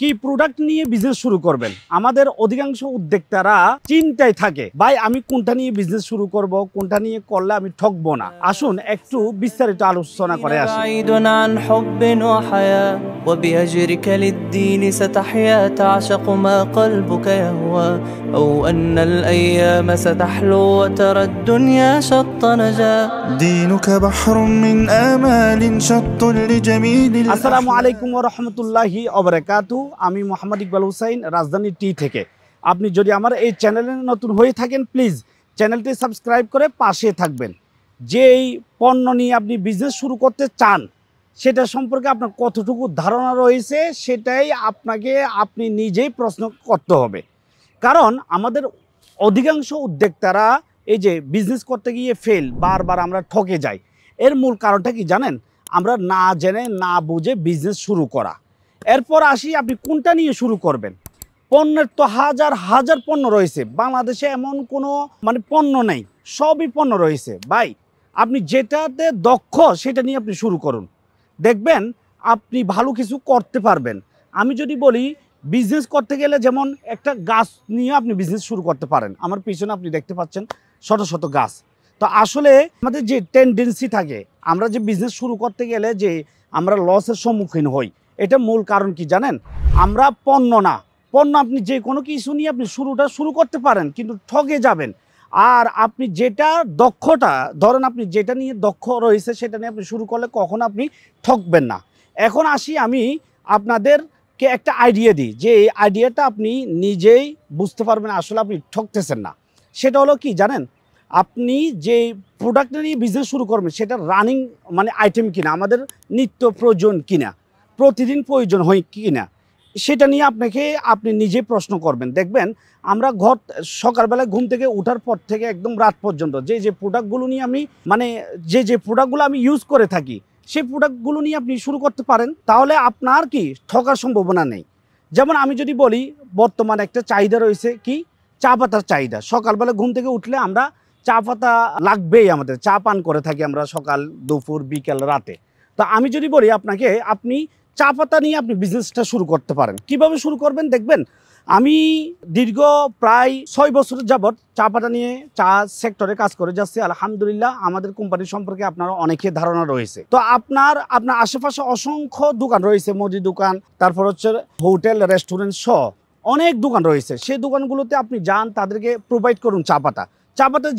কি প্রোডাক্ট নিয়ে বিজনেস শুরু করবেন। আমাদের অধিকাংশ উদ্যোক্তারা চিন্তায় থাকে, ভাই আমি কোনটা নিয়ে বিজনেস শুরু করব, কোনটা নিয়ে করলে আমি ঠকবো না। আসুন একটু বিস্তারিত আলোচনা করে আসি। وبأجرك للدين ستحيا تعشق ما قلبك يهوى أو أن الأيام ستحلو وترى الدنيا شط نجا دينك بحر من آمال شط لجميل আসসালামু আলাইকুম ওয়া রাহমাতুল্লাহি ওয়া বারাকাতুহু। আমি মোহাম্মদ ইকবাল হুসাইন, রাজধানী টি থেকে। আপনি যদি আমার এই চ্যানেলে নতুন হয়ে থাকেন, প্লিজ চ্যানেলটি সাবস্ক্রাইব করে পাশে থাকবেন। যেই পণ্য নিয়ে আপনি বিজনেস শুরু করতে চান সেটা সম্পর্কে আপনার কতটুকু ধারণা রয়েছে সেটাই আপনি নিজেই প্রশ্ন করতে হবে। কারণ আমাদের অধিকাংশ উদ্যোক্তারা এই যে বিজনেস করতে গিয়ে বারবার আমরা ঠকে যাই। এর মূল কারণটা কি জানেন? আমরা না জেনে না বুঝে বিজনেস শুরু করা। এরপর আসি আপনি কোনটা নিয়ে শুরু করবেন। পণ্যের তো হাজার হাজার পণ্য রয়েছে, বাংলাদেশে এমন কোনো পণ্য নেই, সবই পণ্য রয়েছে। ভাই আপনি যেটাতে দক্ষ সেটা নিয়ে আপনি শুরু করুন, দেখবেন আপনি ভালো কিছু করতে পারবেন। আমি যদি বলি বিজনেস করতে গেলে যেমন একটা গাছ নিয়ে আপনি বিজনেস শুরু করতে পারেন। আমার পিছনে আপনি দেখতে পাচ্ছেন শত শত গাছ। তো আসলে আমাদের যে টেন্ডেন্সি থাকে, আমরা যে বিজনেস শুরু করতে গেলে যে আমরা লসের সম্মুখীন হই, এটা মূল কারণ কি জানেন? আমরা পণ্য আপনি যে কোনো কিছু নিয়ে আপনি শুরু করতে পারেন, কিন্তু ঠকে যাবেন। আর আপনি যেটা দক্ষতা ধরেন, আপনি যেটা নিয়ে দক্ষ রয়েছে সেটা নিয়ে আপনি শুরু করলে কখনো আপনি ঠকবেন না। এখন আসি আমি আপনাদেরকে একটা আইডিয়া দিই, যে এই আইডিয়াটা আপনি নিজেই বুঝতে পারবেন আসলে আপনি ঠকতেছেন না। সেটা হলো কি জানেন? আপনি যে প্রোডাক্ট নিয়ে বিজনেস শুরু করবেন সেটা রানিং আইটেম কিনা, আমাদের নিত্য প্রয়োজন কিনা, প্রতিদিন প্রয়োজন হয় কিনা, সেটা নিয়ে আপনি নিজে প্রশ্ন করবেন। দেখবেন আমরা সকালবেলায় ঘুম থেকে ওঠার পর থেকে একদম রাত পর্যন্ত যে প্রোডাক্টগুলো নিয়ে আমি যে প্রোডাক্টগুলো আমি ইউজ করে থাকি সেই প্রোডাক্টগুলো নিয়ে আপনি শুরু করতে পারেন, তাহলে আপনার কি ঠকার সম্ভাবনা নেই। যেমন আমি যদি বলি, বর্তমানে একটা চাহিদা রয়েছে কি, চা পাতার চাহিদা। সকালবেলা ঘুম থেকে উঠলে আমরা চা পাতা লাগবেই, আমাদের চা পান করে থাকি আমরা সকাল, দুপুর, বিকেল, রাতে। তো আমি যদি বলি আপনাকে, আপনি চা পাতা নিয়ে আপনি বিজনেসটা শুরু করতে পারেন। কিভাবে শুরু করবেন দেখবেন, আমি দীর্ঘ প্রায় 6 বছর যাবৎ চা পাতা নিয়ে চা সেক্টরে কাজ করে যাচ্ছি। আলহামদুলিল্লাহ আমাদের কোম্পানি সম্পর্কে আপনারা অনেকে ধারণা রয়েছে। তো আপনার আশেপাশে অসংখ্য দোকান রয়েছে, মুদি দোকান, তারপর হচ্ছে হোটেল, রেস্টুরেন্ট সহ অনেক দোকান রয়েছে। সেই দোকানগুলোতে আপনি যান, তাদেরকে প্রোভাইড করুন চা পাতা।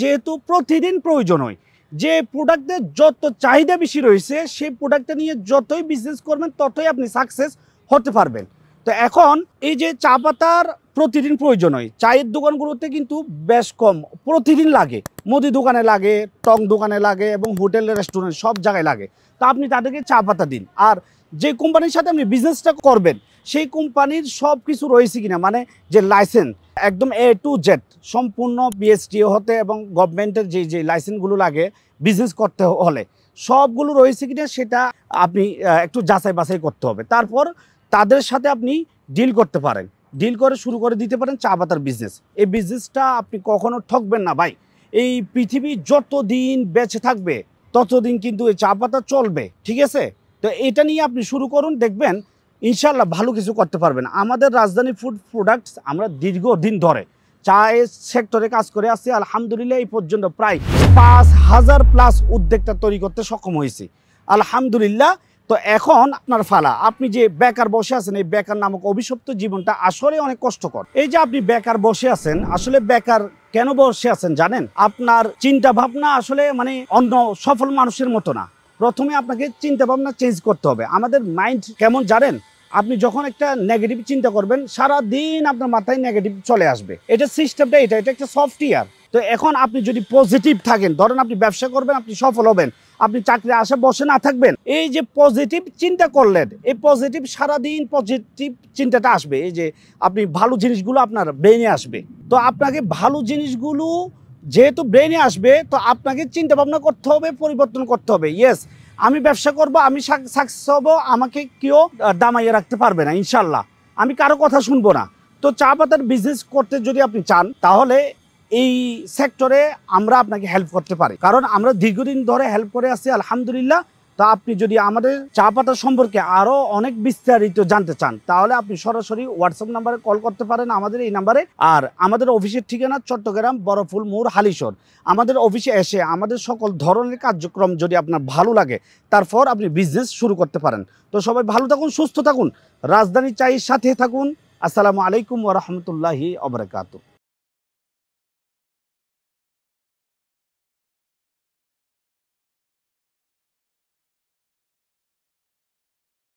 যেহেতু প্রতিদিন প্রয়োজন হয়, যে প্রোডাক্টের যত চাহিদা বেশি রয়েছে সেই প্রোডাক্টটা নিয়ে যতই বিজনেস করবেন ততই আপনি সাকসেস হতে পারবেন। তো এখন এই যে চা পাতার প্রতিদিন প্রয়োজন হয়, চায়ের দোকানগুলোতে কিন্তু বেশ কম, প্রতিদিন লাগে, মুদি দোকানে লাগে, টং দোকানে লাগে এবং হোটেল, রেস্টুরেন্ট সব জায়গায় লাগে। তো আপনি তাদেরকে চা পাতা দিন। আর যে কোম্পানির সাথে আপনি বিজনেসটা করবেন সেই কোম্পানির সব কিছু রয়েছে কিনা, যে লাইসেন্স একদম A to Z সম্পূর্ণ BSTO হতে এবং গভর্নমেন্টের যে লাইসেন্সগুলো লাগে বিজনেস করতে হলে সবগুলো রয়েছে কিনা সেটা আপনি একটু যাচাই বাছাই করতে হবে। তারপর তাদের সাথে আপনি ডিল করতে পারেন, ডিল করে শুরু করে দিতে পারেন চা পাতার বিজনেস। এই বিজনেসটা আপনি কখনো ঠকবেন না ভাই। এই পৃথিবী যতদিন বেঁচে থাকবে ততদিন কিন্তু এই চা পাতা চলবে, ঠিক আছে? তো এটা নিয়ে আপনি শুরু করুন, দেখবেন ইনশাল্লাহ ভালো কিছু করতে পারবেন। আমাদের রাজধানী ফুড প্রোডাক্টস আমরা দীর্ঘদিন ধরে চায়ের সেক্টরে কাজ করে আসছি। আলহামদুলিল্লাহ এই পর্যন্ত প্রায় 5000+ উদ্যোক্তা তৈরি করতে সক্ষম হয়েছি, আলহামদুলিল্লাহ। তো এখন আপনার ফালা, আপনি যে বেকার বসে আছেন, এই বেকার নামক অভিশপ্ত জীবনটা আসলে অনেক কষ্টকর। এই যে আপনি বেকার বসে আছেন, আসলে বেকার কেন বসে আছেন জানেন? আপনার চিন্তা ভাবনা আসলে অন্য সফল মানুষের মতো না। প্রথমে আপনাকে চিন্তা ভাবনা চেঞ্জ করতে হবে। আমাদের মাইন্ড কেমন জানেন? আপনি যখন একটা নেগেটিভ চিন্তা করবেন সারা দিন আপনার মাথায় নেগেটিভ চলে আসবে। এটা সিস্টেমটা, এটা একটা সফটওয়্যার। তো এখন আপনি যদি পজিটিভ থাকেন, ধরেন আপনি ব্যবসা করবেন, আপনি সফল হবেন, আপনি চাকরি আশা বসে না থাকবেন। এই যে পজিটিভ চিন্তা করলেন, এই পজিটিভ সারাদিন পজিটিভ চিন্তাটা আসবে। এই যে আপনি ভালো জিনিসগুলো আপনার ব্রেনে আসবে। তো আপনাকে ভালো জিনিসগুলো যেহেতু ব্রেনে আসবে, তো আপনাকে চিন্তা ভাবনা করতে হবে, পরিবর্তন করতে হবে। ইয়েস, আমি ব্যবসা করব, আমি সাকসেস হব, আমাকে কেউ দামাইয়ে রাখতে পারবে না ইনশাল্লাহ, আমি কারো কথা শুনবো না। তো চা পাতার বিজনেস করতে যদি আপনি চান, তাহলে এই সেক্টরে আমরা আপনাকে হেল্প করতে পারি, কারণ আমরা দীর্ঘদিন ধরে হেল্প করে আসছি আলহামদুলিল্লাহ। তো আপনি যদি আমাদের চা পাতা সম্পর্কে আরও অনেক বিস্তারিত জানতে চান তাহলে আপনি সরাসরি হোয়াটসঅ্যাপ নাম্বারে কল করতে পারেন আমাদের এই নাম্বারে। আর আমাদের অফিসের ঠিকানা চট্টগ্রাম বড়ফুল মোড় হালিশহর। আমাদের অফিসে এসে আমাদের সকল ধরনের কার্যক্রম যদি আপনার ভালো লাগে তারপর আপনি বিজনেস শুরু করতে পারেন। তো সবাই ভালো থাকুন, সুস্থ থাকুন, রাজধানী চায়ের সাথে থাকুন। আসসালামু আলাইকুম ওয়া রাহমাতুল্লাহি ওয়া বারাকাতুহু।